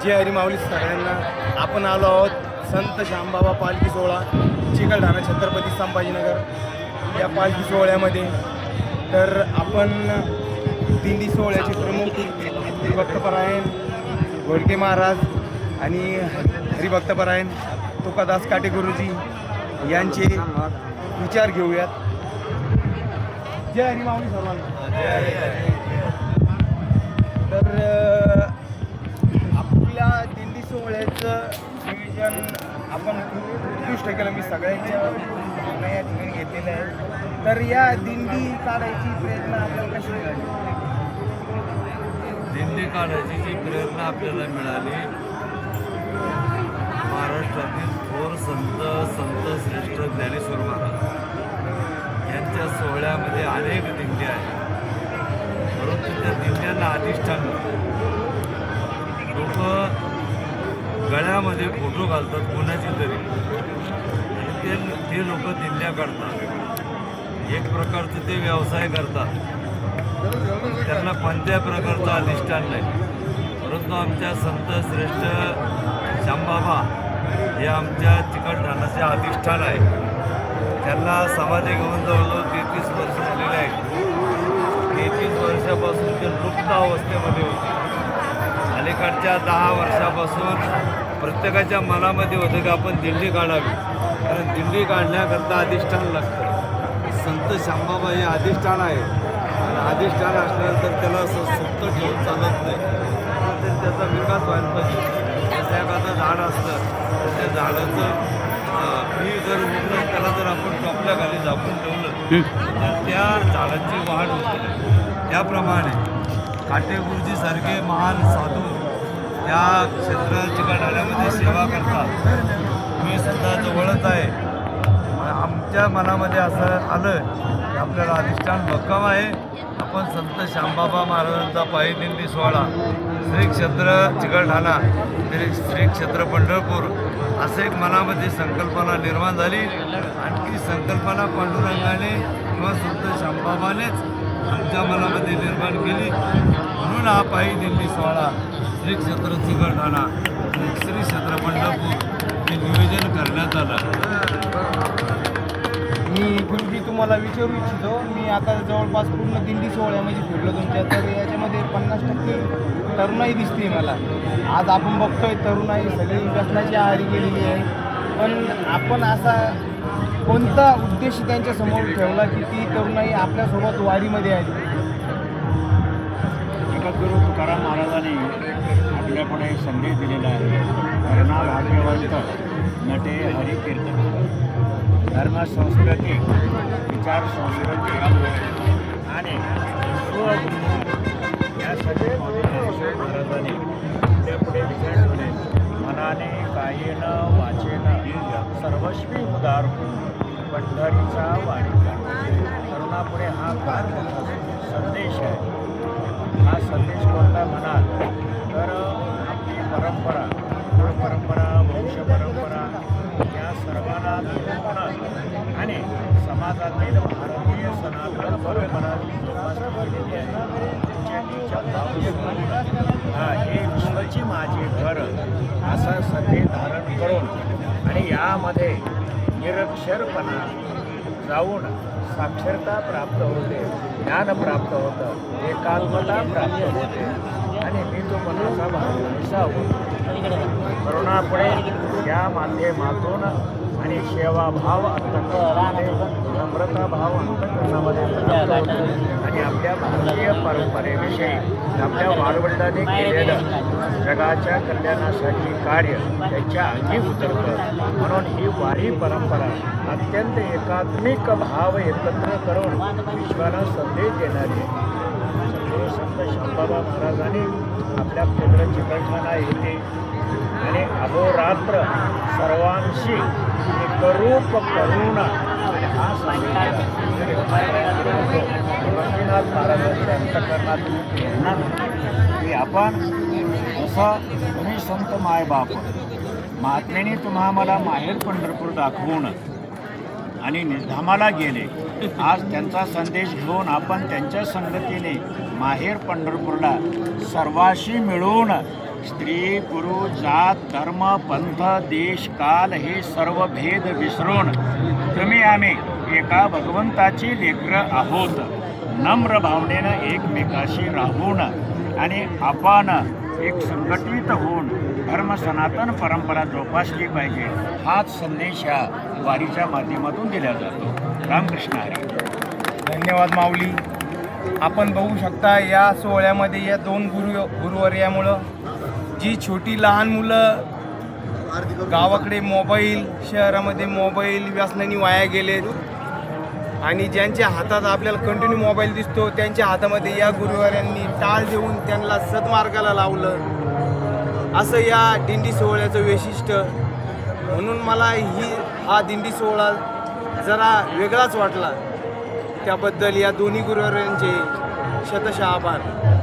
जय हरी माऊली सगळ्यांना. आपण आलो आहोत संत श्यामबाबा पालखी सोहळा चिकलठाणा छत्रपती संभाजीनगर या पालखी सोहळ्यामध्ये. तर आपण दिंडी सोहळ्याचे प्रमुख हरिभक्तपरायण घोडके महाराज आणि हरिभक्तपरायण तुकादास काटे गुरुजी यांचे विचार घेऊयात. जय हरी माऊली सर्वांना. तर आपल्या दिंडी सोहळ्याचं नियोजन आपण उत्कृष्ट केलं. मी सगळ्यांच्या या ठिकाणी घेतलेलं आहे. तर या दिंडी काढायची प्रेरणा आपल्याला कशी मिळाली? दिंडी काढायची जी प्रेरणा आपल्याला मिळाली, महाराष्ट्रातील थोर संत श्रेष्ठ ज्ञानेश्वर महाराज यांच्या सोहळ्यामध्ये अनेक दिंड्या आहेत. परंतु त्या दिंड्यांना अधिष्ठान लोक गळ्यामध्ये फोटो घालतात कोणाची तरी, ते लोक दिंड्या काढतात. एक प्रकारचं ते व्यवसाय करतात. त्यांना कोणत्या प्रकारचं अधिष्ठान नाही. परंतु आमच्या संत श्रेष्ठ श्यामबाबा हे आमच्या चिकलठाणाचे अधिष्ठान आहे. त्यांना समाधी घेऊन जवळजवळ 33 वर्ष झालेले आहेत. 33 वर्षापासून ते लुप्त अवस्थेमध्ये होते. अलीकडच्या 10 वर्षापासून प्रत्येकाच्या मनामध्ये होतं की आपण दिंडी काढावी, कारण दिंडी काढण्याकरता अधिष्ठान लागतं. संत श्यामबाबा हे अधिष्ठान आहे आणि अधिष्ठान असल्यानंतर त्याला असं सुप्त ठेवून चालत नाही. तर त्याचा विकास व्हायला पाहिजे. जसं एखादं झाड असतं तर त्या झाडाचं बी जर उठलं त्याला जर आपण टोपल्याखाली झाकून ठेवलं तर त्या झाडाची वाढ होते. त्याप्रमाणे काटे गुरुजीसारखे महान साधू त्या क्षेत्र चिकलठाण्यामध्ये सेवा करतात. मी सुद्धा जवळच आहे. आमच्या मनामध्ये असं आलं आपल्याला अधिष्ठान भक्कम आहे. आपण संत श्यामबाबा महाराजांचा पायी दिंडी सोहळा श्री क्षेत्र चिकलठाणा श्री क्षेत्र पंढरपूर असं एक मनामध्ये संकल्पना निर्माण झाली. आणखी संकल्पना पांडुरंगाने किंवा संत श्यामबाबानेच आमच्या मनामध्ये निर्माण केली. म्हणून हा पायी दिंडी सोहळा श्री क्षेत्र चिकलठाणा श्री क्षेत्र पंढरपूर हे नियोजन करण्यात आलं. मी गुरुजी तुम्हाला विचारू इच्छितो. मी आता जवळपास पूर्ण दिंडी सोहळ्यामध्ये फिरलो तुमच्या. तर याच्यामध्ये 50% तरुणाई दिसते मला. आज आपण बघतोय तरुणाई सगळी व्यसनाची आहारी गेलेली आहे. पण आपण असा कोणता उद्देश त्यांच्यासमोर ठेवला की ती तरुणाई आपल्यासोबत वारीमध्ये आली? जगद्गुरू तुकाराम महाराजांनी आपल्यापुढे संदेश दिलेला आहे. करणा भाग्यवंत नटे हरी कीर्तन. धर्म संस्कृती, विचार संस्कृती आणि या सगळे महाराजांनी आपल्यापुढे विचार ठेवले. मनाने कायेनं वाचेनं सर्वस्वी उदार पंढरीचा वारीचा. तरुणापुढे हा फार मोठा संदेश आहे. हा संदेश कोणता म्हणाल तर आपली परंपरा, वंश परंपरा या सर्वांना जोडून आणि समाजातील भारतीय सनातन परंपरा जोपासली आहे. हे विश्वाची माझे घर असा संदेश धारण करून आणि यामध्ये निरक्षरपणा जाऊन साक्षरता प्राप्त होते, ज्ञान प्राप्त होतं, एकात्मता प्राप्त होते आणि मी तो मनाचा भाव होतो. करुणापुढे या माध्यमातून आणि सेवाभाव अंतःकरणामध्ये, नम्रता भाव अंतःकरणामध्ये आणि आपल्या भारतीय परंपरेविषयी आपल्या वाडवडिलांनी केलेलं जगाच्या कल्याणासाठी कार्य त्याच्या अंगी उतरतं. म्हणून ही वारी परंपरा अत्यंत एकात्मिक भाव एकत्र करून विश्वाला संदेश देणारी आहे. संत श्यामबाबा महाराजांनी आपल्या क्षेत्र चिकलठाणा येथे आणि अहोरात्र सर्वांशी एकरूप करून आणि हा संदेश भक्तिनाथ महाराजांच्या अंतःकरणात प्रेरणा की आपण असं तुम्ही संत मायबाप महात्म्याने तुम्हा मला माहेर पंढरपूर दाखवून आणि निर्धामाला गेले. आज त्यांचा संदेश घेऊन आपण त्यांच्या संगतीने माहेर पंढरपूरला सर्वाशी मिळून स्त्री पुरुष जात धर्म पंथ देश काल हे सर्व भेद विसरून तुम्ही आम्ही एका भगवंताची लेकरं आहोत. नम्र भावनेनं एकमेकाशी राहून आणि आपण एक संघटित होऊन धर्म सनातन परंपरा जोपासली पाहिजे, हाच संदेश या वारीच्या माध्यमातून दिला जातो. रामकृष्ण हरी. धन्यवाद माऊली. आपण बघू शकता या सोहळ्यामध्ये या दोन गुरुवर्यामुळं जी छोटी लहान मुलं गावाकडे मोबाईल, शहरामध्ये मोबाईल व्यसनाने वाया गेलेत आणि ज्यांच्या हातात आपल्याला कंटिन्यू मोबाईल दिसतो त्यांच्या हातामध्ये या गुरुवाऱ्यांनी टाळ देऊन त्यांना सद्मार्गाला लावलं. असं या दिंडी सोहळ्याचं वैशिष्ट्य. म्हणून मला हा दिंडी सोहळा जरा वेगळाच वाटला. त्याबद्दल या दोन्ही गुरुवाऱ्यांचे शतशः आभार.